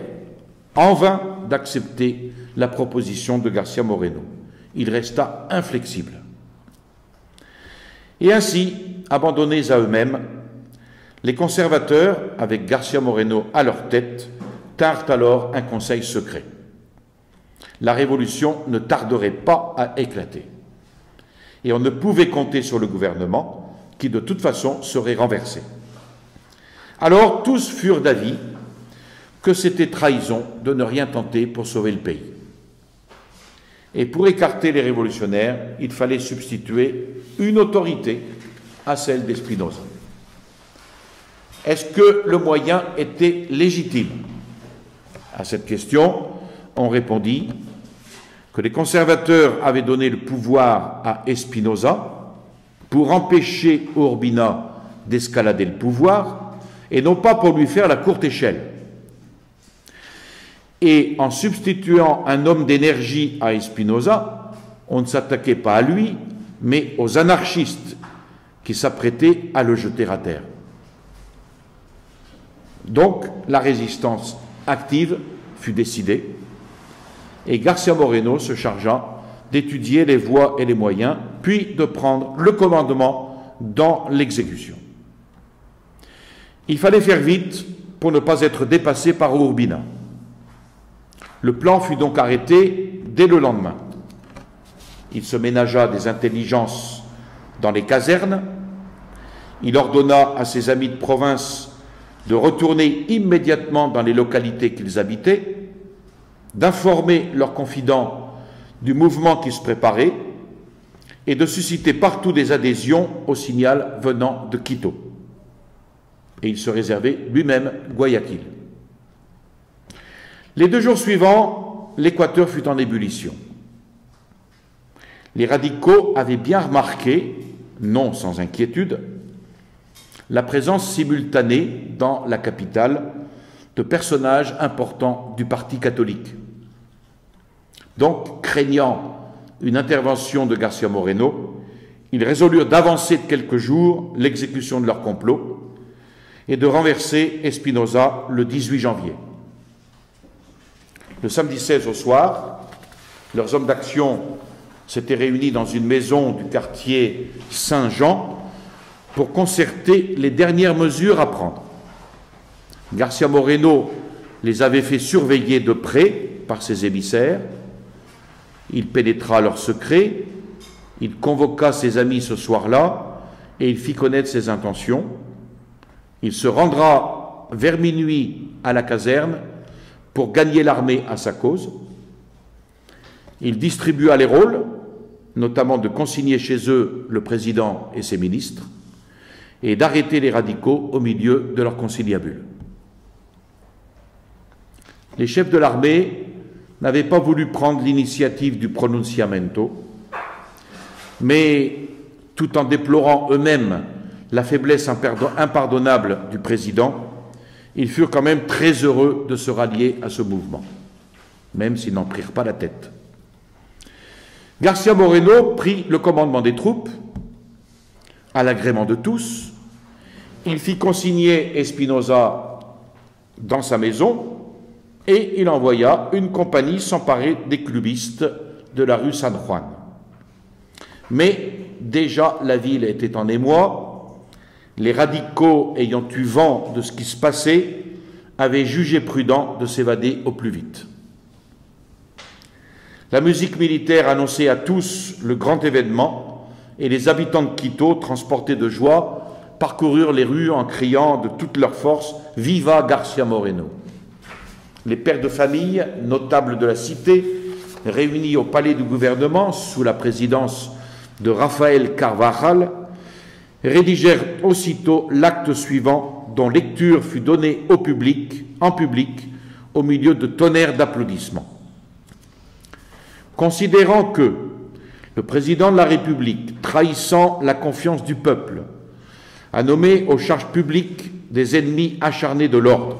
en vain d'accepter la proposition de García Moreno. Il resta inflexible. Et ainsi, abandonnés à eux-mêmes, les conservateurs, avec García Moreno à leur tête, tinrent alors un conseil secret. La révolution ne tarderait pas à éclater. Et on ne pouvait compter sur le gouvernement, qui de toute façon serait renversé. Alors tous furent d'avis que c'était trahison de ne rien tenter pour sauver le pays. Et pour écarter les révolutionnaires, il fallait substituer une autorité à celle d'Espinosa. Est-ce que le moyen était légitime? À cette question, on répondit que les conservateurs avaient donné le pouvoir à Espinosa pour empêcher Urbina d'escalader le pouvoir et non pas pour lui faire la courte échelle. Et en substituant un homme d'énergie à Espinosa, on ne s'attaquait pas à lui, mais aux anarchistes qui s'apprêtaient à le jeter à terre. Donc, la résistance active fut décidée et García Moreno se chargea d'étudier les voies et les moyens, puis de prendre le commandement dans l'exécution. Il fallait faire vite pour ne pas être dépassé par Urbina. Le plan fut donc arrêté dès le lendemain. Il se ménagea des intelligences dans les casernes. Il ordonna à ses amis de province de retourner immédiatement dans les localités qu'ils habitaient, d'informer leurs confidents du mouvement qui se préparait et de susciter partout des adhésions au signal venant de Quito. Et il se réservait lui-même Guayaquil. Les 2 jours suivants, l'Équateur fut en ébullition. Les radicaux avaient bien remarqué, non sans inquiétude, la présence simultanée dans la capitale de personnages importants du Parti catholique. Donc, craignant une intervention de García Moreno, ils résolurent d'avancer de quelques jours l'exécution de leur complot et de renverser Espinosa le 18 janvier. Le samedi 16 au soir, leurs hommes d'action s'étaient réunis dans une maison du quartier Saint-Jean pour concerter les dernières mesures à prendre. García Moreno les avait fait surveiller de près par ses émissaires. Il pénétra leurs secrets, il convoqua ses amis ce soir-là et il fit connaître ses intentions. Il se rendra vers minuit à la caserne pour gagner l'armée à sa cause. Il distribua les rôles, notamment de consigner chez eux le président et ses ministres, et d'arrêter les radicaux au milieu de leur conciliabule. Les chefs de l'armée n'avaient pas voulu prendre l'initiative du pronunciamento, mais tout en déplorant eux-mêmes la faiblesse impardonnable du président, ils furent quand même très heureux de se rallier à ce mouvement, même s'ils n'en prirent pas la tête. García Moreno prit le commandement des troupes, à l'agrément de tous. Il fit consigner Espinosa dans sa maison et il envoya une compagnie s'emparer des clubistes de la rue San Juan. Mais déjà la ville était en émoi. Les radicaux, ayant eu vent de ce qui se passait, avaient jugé prudent de s'évader au plus vite. La musique militaire annonçait à tous le grand événement et les habitants de Quito, transportés de joie, parcoururent les rues en criant de toute leur force « Viva García Moreno !» Les pères de famille, notables de la cité, réunis au palais du gouvernement sous la présidence de Rafael Carvajal, rédigèrent aussitôt l'acte suivant dont lecture fut donnée au public, en public, au milieu de tonnerres d'applaudissements. Considérant que le président de la République, trahissant la confiance du peuple, a nommé aux charges publiques des ennemis acharnés de l'ordre,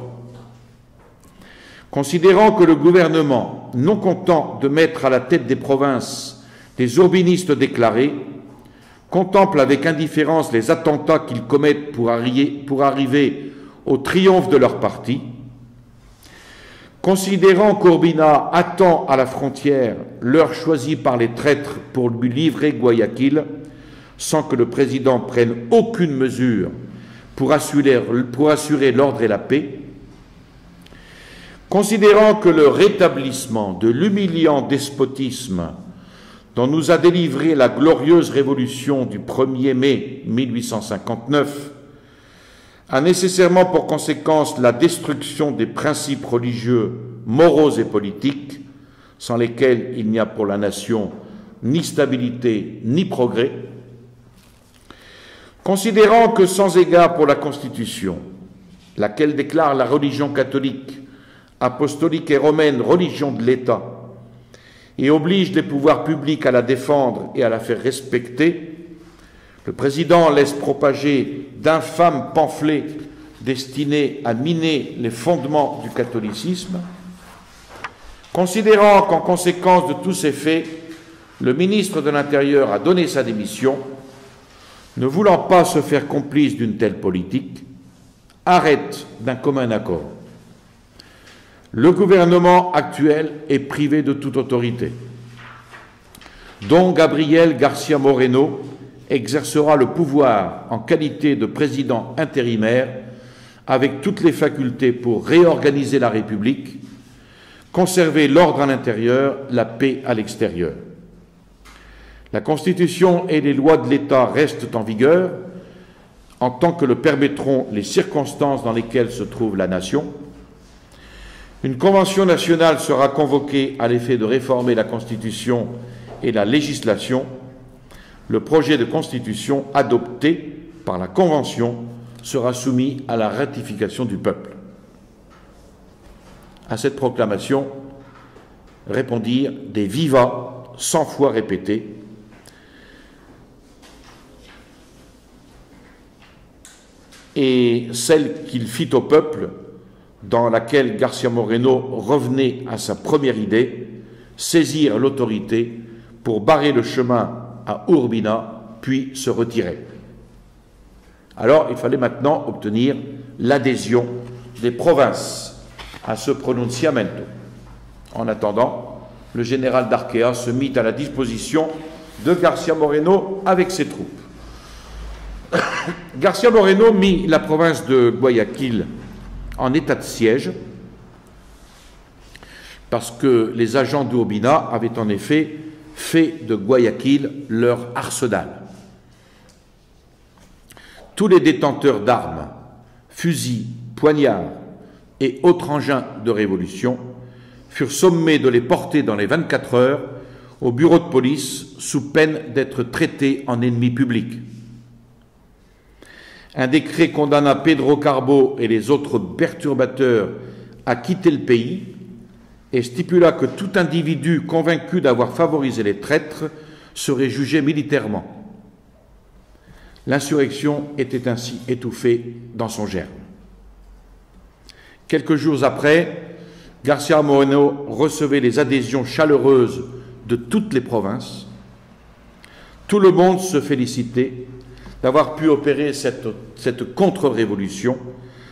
considérant que le gouvernement, non content de mettre à la tête des provinces des urbinistes déclarés, contemple avec indifférence les attentats qu'ils commettent pour arriver au triomphe de leur parti, considérant qu'Urbina attend à la frontière l'heure choisie par les traîtres pour lui livrer Guayaquil, sans que le président prenne aucune mesure pour assurer l'ordre et la paix, Considérant que le rétablissement de l'humiliant despotisme dont nous a délivré la glorieuse révolution du 1er mai 1859 a nécessairement pour conséquence la destruction des principes religieux, moraux et politiques, sans lesquels il n'y a pour la nation ni stabilité ni progrès, considérant que sans égard pour la Constitution, laquelle déclare la religion catholique, apostolique et romaine religion de l'État, et oblige les pouvoirs publics à la défendre et à la faire respecter, le président laisse propager d'infâmes pamphlets destinés à miner les fondements du catholicisme, considérant qu'en conséquence de tous ces faits, le ministre de l'Intérieur a donné sa démission, ne voulant pas se faire complice d'une telle politique, arrête d'un commun accord. Le gouvernement actuel est privé de toute autorité. Don Gabriel García Moreno exercera le pouvoir en qualité de président intérimaire avec toutes les facultés pour réorganiser la République, conserver l'ordre à l'intérieur, la paix à l'extérieur. La Constitution et les lois de l'État restent en vigueur en tant que le permettront les circonstances dans lesquelles se trouve la nation. Une convention nationale sera convoquée à l'effet de réformer la Constitution et la législation. Le projet de Constitution adopté par la Convention sera soumis à la ratification du peuple. À cette proclamation répondirent des vivats 100 fois répétés. Et celle qu'il fit au peuple, dans laquelle García Moreno revenait à sa première idée, saisir l'autorité pour barrer le chemin à Urbina, puis se retirer. Alors, il fallait maintenant obtenir l'adhésion des provinces à ce pronunciamento. En attendant, le général d'Arquea se mit à la disposition de García Moreno avec ses troupes. García Moreno mit la province de Guayaquil en état de siège parce que les agents d'Urbina avaient en effet fait de Guayaquil leur arsenal. Tous les détenteurs d'armes, fusils, poignards et autres engins de révolution furent sommés de les porter dans les 24 heures au bureau de police sous peine d'être traités en ennemis publics. Un décret condamna Pedro Carbo et les autres perturbateurs à quitter le pays et stipula que tout individu convaincu d'avoir favorisé les traîtres serait jugé militairement. L'insurrection était ainsi étouffée dans son germe. Quelques jours après, García Moreno recevait les adhésions chaleureuses de toutes les provinces. Tout le monde se félicitait d'avoir pu opérer cette contre-révolution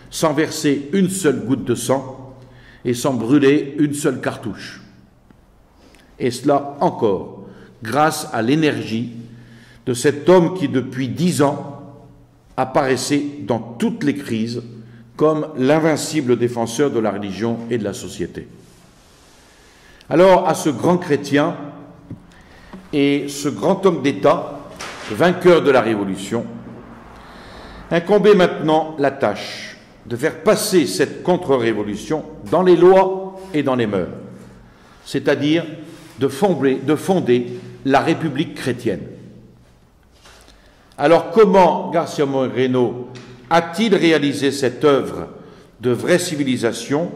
sans verser une seule goutte de sang et sans brûler une seule cartouche. Et cela encore grâce à l'énergie de cet homme qui, depuis 10 ans, apparaissait dans toutes les crises comme l'invincible défenseur de la religion et de la société. Alors, à ce grand chrétien et ce grand homme d'État, vainqueur de la Révolution, incombait maintenant la tâche de faire passer cette contre-révolution dans les lois et dans les mœurs, c'est-à-dire de fonder la République chrétienne. Alors comment García Moreno a-t-il réalisé cette œuvre de vraie civilisation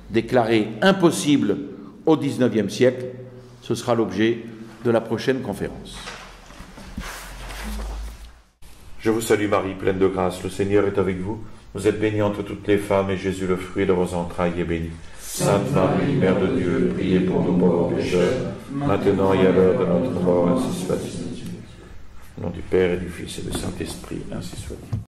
déclarée impossible au XIXe siècle? Ce sera l'objet de la prochaine conférence. Je vous salue Marie, pleine de grâce, le Seigneur est avec vous. Vous êtes bénie entre toutes les femmes, et Jésus, le fruit de vos entrailles, est béni. Sainte Marie, Mère de Dieu, priez pour nous pauvres pécheurs, maintenant et à l'heure de notre mort, ainsi soit-il. Au nom du Père et du Fils et du Saint-Esprit, ainsi soit-il.